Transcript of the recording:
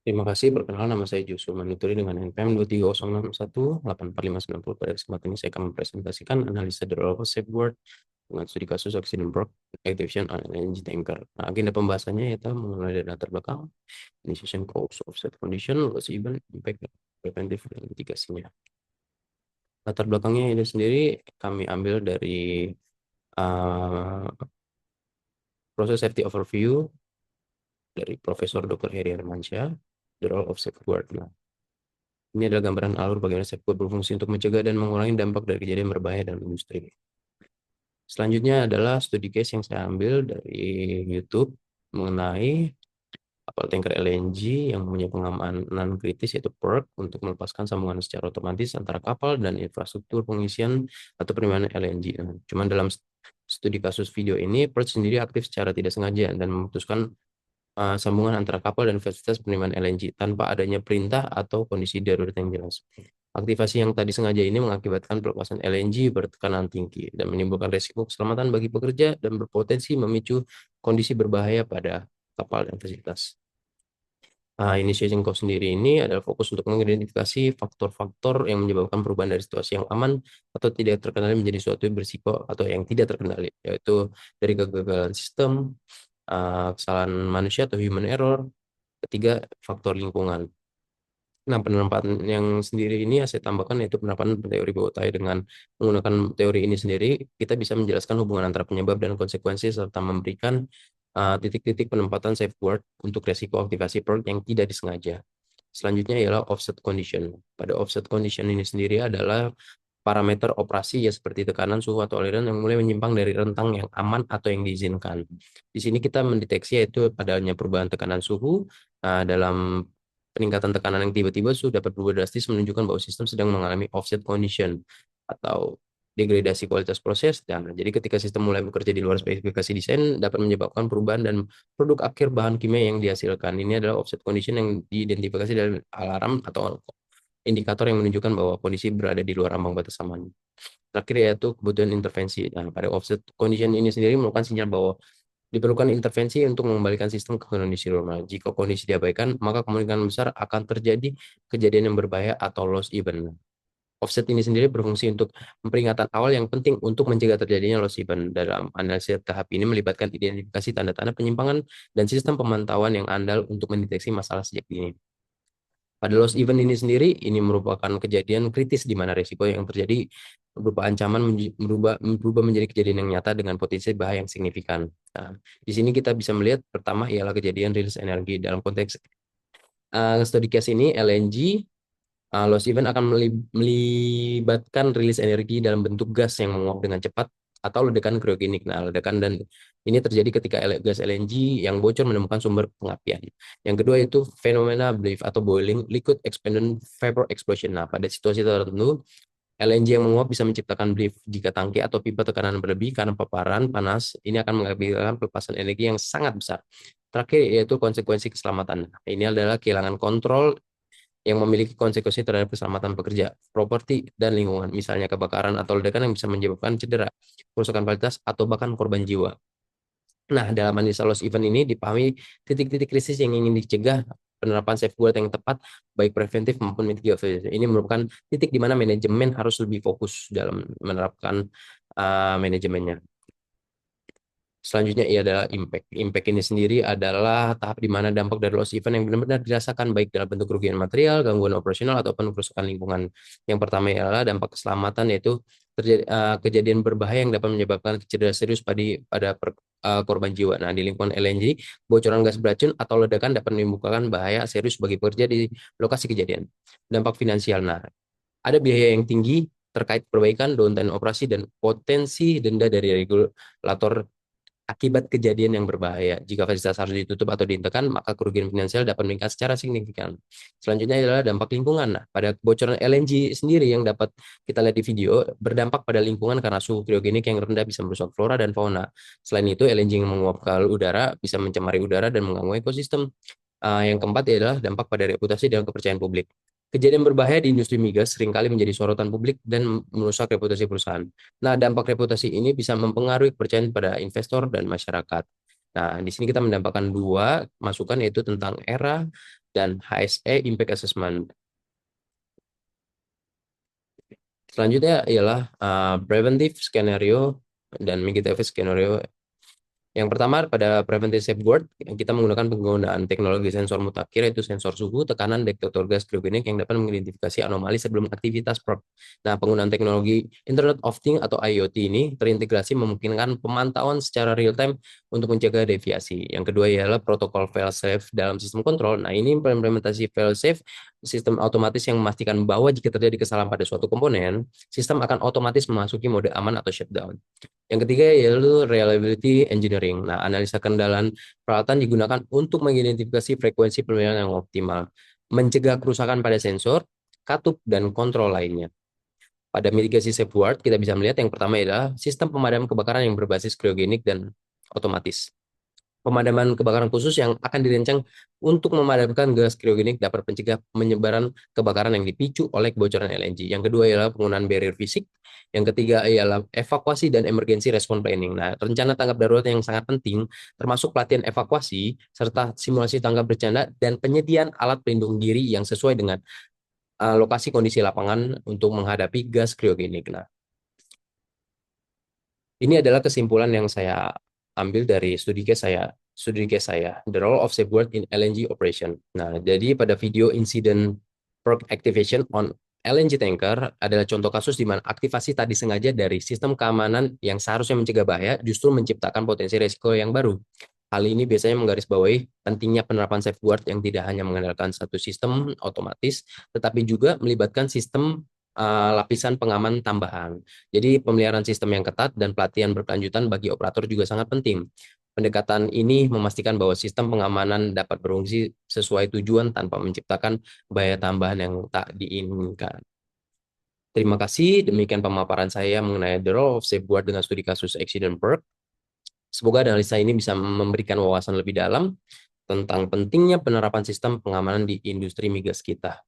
Terima kasih. Perkenalkan, nama saya Joshua Manuturi dengan NPM 23061845990. Pada kesempatan ini saya akan mempresentasikan analisa the role of safeguard dengan studi kasus accident work activation on LNG tanker. Nah, agenda pembahasannya yaitu mengenai dari latar belakang, initiation cause, offset condition, loss event, impact, preventive, dan mitigasinya. Latar belakangnya ini sendiri kami ambil dari uh, proses safety overview dari Profesor Dr. Heri Hermansyah, The Role of Safeguard. Nah, ini adalah gambaran alur bagaimana safeguard berfungsi untuk mencegah dan mengurangi dampak dari kejadian berbahaya dalam industri. Selanjutnya adalah studi case yang saya ambil dari YouTube mengenai kapal tanker LNG yang mempunyai pengamanan kritis yaitu PERC untuk melepaskan sambungan secara otomatis antara kapal dan infrastruktur pengisian atau penyimpanan LNG. Nah, cuman dalam studi kasus video ini PERC sendiri aktif secara tidak sengaja dan memutuskan sambungan antara kapal dan fasilitas penerimaan LNG tanpa adanya perintah atau kondisi darurat yang jelas. Aktivasi yang tadi sengaja ini mengakibatkan pelepasan LNG bertekanan tinggi dan menimbulkan resiko keselamatan bagi pekerja dan berpotensi memicu kondisi berbahaya pada kapal dan fasilitas. Initiation cost sendiri ini adalah fokus untuk mengidentifikasi faktor-faktor yang menyebabkan perubahan dari situasi yang aman atau tidak terkendali menjadi suatu yang berisiko atau yang tidak terkendali, yaitu dari kegagalan sistem, kesalahan manusia atau human error. Ketiga, faktor lingkungan. Nah, penerapan yang sendiri ini saya tambahkan yaitu penerapan teori Botai. Dengan menggunakan teori ini sendiri, kita bisa menjelaskan hubungan antara penyebab dan konsekuensi serta memberikan titik-titik penempatan safeguard untuk resiko aktivasi produk yang tidak disengaja. Selanjutnya ialah offset condition. Pada offset condition ini sendiri adalah parameter operasi ya seperti tekanan, suhu, atau aliran yang mulai menyimpang dari rentang yang aman atau yang diizinkan. Di sini kita mendeteksi yaitu adanya perubahan tekanan suhu dalam peningkatan tekanan yang tiba-tiba sudah dapat berubah drastis menunjukkan bahwa sistem sedang mengalami offset condition atau degradasi kualitas proses. Dan jadi ketika sistem mulai bekerja di luar spesifikasi desain dapat menyebabkan perubahan dan produk akhir bahan kimia yang dihasilkan. Ini adalah offset condition yang diidentifikasi dari alarm atau indikator yang menunjukkan bahwa kondisi berada di luar ambang batas aman. Terakhir yaitu kebutuhan intervensi. Dan pada offset condition ini sendiri merupakan sinyal bahwa diperlukan intervensi untuk mengembalikan sistem ke kondisi normal. Jika kondisi diabaikan, maka kemungkinan besar akan terjadi kejadian yang berbahaya atau loss event. Offset ini sendiri berfungsi untuk peringatan awal yang penting untuk mencegah terjadinya loss event. Dalam analisis tahap ini melibatkan identifikasi tanda-tanda penyimpangan dan sistem pemantauan yang andal untuk mendeteksi masalah sejak dini. Pada loss event ini sendiri, ini merupakan kejadian kritis di mana risiko yang terjadi berupa ancaman berubah menjadi kejadian yang nyata dengan potensi bahaya yang signifikan. Nah, di sini kita bisa melihat pertama ialah kejadian rilis energi. Dalam konteks studi case ini, LNG loss event akan melibatkan rilis energi dalam bentuk gas yang menguap dengan cepat atau ledakan kriogenik. Nah, ledakan dan ini terjadi ketika gas LNG yang bocor menemukan sumber pengapian. Yang kedua itu fenomena BLEF atau boiling liquid expanded vapor explosion. Nah, pada situasi tertentu LNG yang menguap bisa menciptakan BLEF jika tangki atau pipa tekanan berlebih karena paparan panas. Ini akan mengakibatkan pelepasan energi yang sangat besar. Terakhir yaitu konsekuensi keselamatan. Nah, ini adalah kehilangan kontrol yang memiliki konsekuensi terhadap keselamatan pekerja, properti, dan lingkungan, misalnya kebakaran atau ledakan yang bisa menyebabkan cedera, kerusakan fasilitas, atau bahkan korban jiwa. Nah, dalam analisa loss event ini dipahami titik-titik krisis yang ingin dicegah, penerapan safeguard yang tepat, baik preventif maupun mitigasi. Ini merupakan titik di mana manajemen harus lebih fokus dalam menerapkan manajemennya. Selanjutnya ia adalah impact. Impact ini sendiri adalah tahap di mana dampak dari loss event yang benar-benar dirasakan baik dalam bentuk kerugian material, gangguan operasional, ataupun kerusakan lingkungan. Yang pertama adalah dampak keselamatan, yaitu terjadi kejadian berbahaya yang dapat menyebabkan cedera serius pada korban jiwa. Nah, di lingkungan LNG, bocoran gas beracun atau ledakan dapat menimbulkan bahaya serius bagi pekerja di lokasi kejadian. Dampak finansial. Nah, ada biaya yang tinggi terkait perbaikan, downtime operasi, dan potensi denda dari regulator akibat kejadian yang berbahaya. Jika fasilitas harus ditutup atau dihentikan, maka kerugian finansial dapat meningkat secara signifikan. Selanjutnya adalah dampak lingkungan. Nah, pada kebocoran LNG sendiri yang dapat kita lihat di video, berdampak pada lingkungan karena suhu kriogenik yang rendah bisa merusak flora dan fauna. Selain itu, LNG yang menguap ke udara bisa mencemari udara dan mengganggu ekosistem. Yang keempat adalah dampak pada reputasi dan kepercayaan publik. Kejadian berbahaya di industri migas seringkali menjadi sorotan publik dan merusak reputasi perusahaan. Nah, dampak reputasi ini bisa mempengaruhi kepercayaan pada investor dan masyarakat. Nah, di sini kita mendapatkan dua masukan yaitu tentang ERA dan HSE Impact Assessment. Selanjutnya ialah preventive skenario dan mitigative skenario. Yang pertama, pada preventive safeguard, kita menggunakan penggunaan teknologi sensor mutakhir, yaitu sensor suhu, tekanan, detektor gas kriogenik yang dapat mengidentifikasi anomali sebelum aktivitas prop. Nah, penggunaan teknologi Internet of Things atau IoT ini terintegrasi memungkinkan pemantauan secara real-time untuk mencegah deviasi. Yang kedua ialah protokol fail-safe dalam sistem kontrol. Nah, ini implementasi fail-safe, sistem otomatis yang memastikan bahwa jika terjadi kesalahan pada suatu komponen, sistem akan otomatis memasuki mode aman atau shutdown. Yang ketiga yaitu reliability engineering. Nah, analisa kendalaan peralatan digunakan untuk mengidentifikasi frekuensi pemeliharaan yang optimal, mencegah kerusakan pada sensor, katup, dan kontrol lainnya. Pada mitigasi safeguard, kita bisa melihat yang pertama adalah sistem pemadam kebakaran yang berbasis kriogenik dan otomatis. Pemadaman kebakaran khusus yang akan dirancang untuk memadamkan gas kriogenik dapat mencegah penyebaran kebakaran yang dipicu oleh kebocoran LNG. Yang kedua ialah penggunaan barrier fisik. Yang ketiga ialah evakuasi dan emergency response planning. Nah, rencana tanggap darurat yang sangat penting, termasuk pelatihan evakuasi, serta simulasi tanggap bencana, dan penyediaan alat pelindung diri yang sesuai dengan lokasi kondisi lapangan untuk menghadapi gas kriogenik. Nah, ini adalah kesimpulan yang saya ambil dari studi case saya, The Role of Safeguard in LNG Operation. Nah, jadi pada video Incident Proc Activation on LNG Tanker adalah contoh kasus di mana aktivasi tadi sengaja dari sistem keamanan yang seharusnya mencegah bahaya justru menciptakan potensi risiko yang baru. Hal ini biasanya menggarisbawahi pentingnya penerapan safeguard yang tidak hanya mengandalkan satu sistem otomatis, tetapi juga melibatkan sistem lapisan pengaman tambahan. Jadi pemeliharaan sistem yang ketat dan pelatihan berkelanjutan bagi operator juga sangat penting. Pendekatan ini memastikan bahwa sistem pengamanan dapat berfungsi sesuai tujuan tanpa menciptakan bahaya tambahan yang tak diinginkan. Terima kasih, demikian pemaparan saya mengenai The Role of Safeguard dengan studi kasus Accident Perk. Semoga analisa ini bisa memberikan wawasan lebih dalam tentang pentingnya penerapan sistem pengamanan di industri migas kita.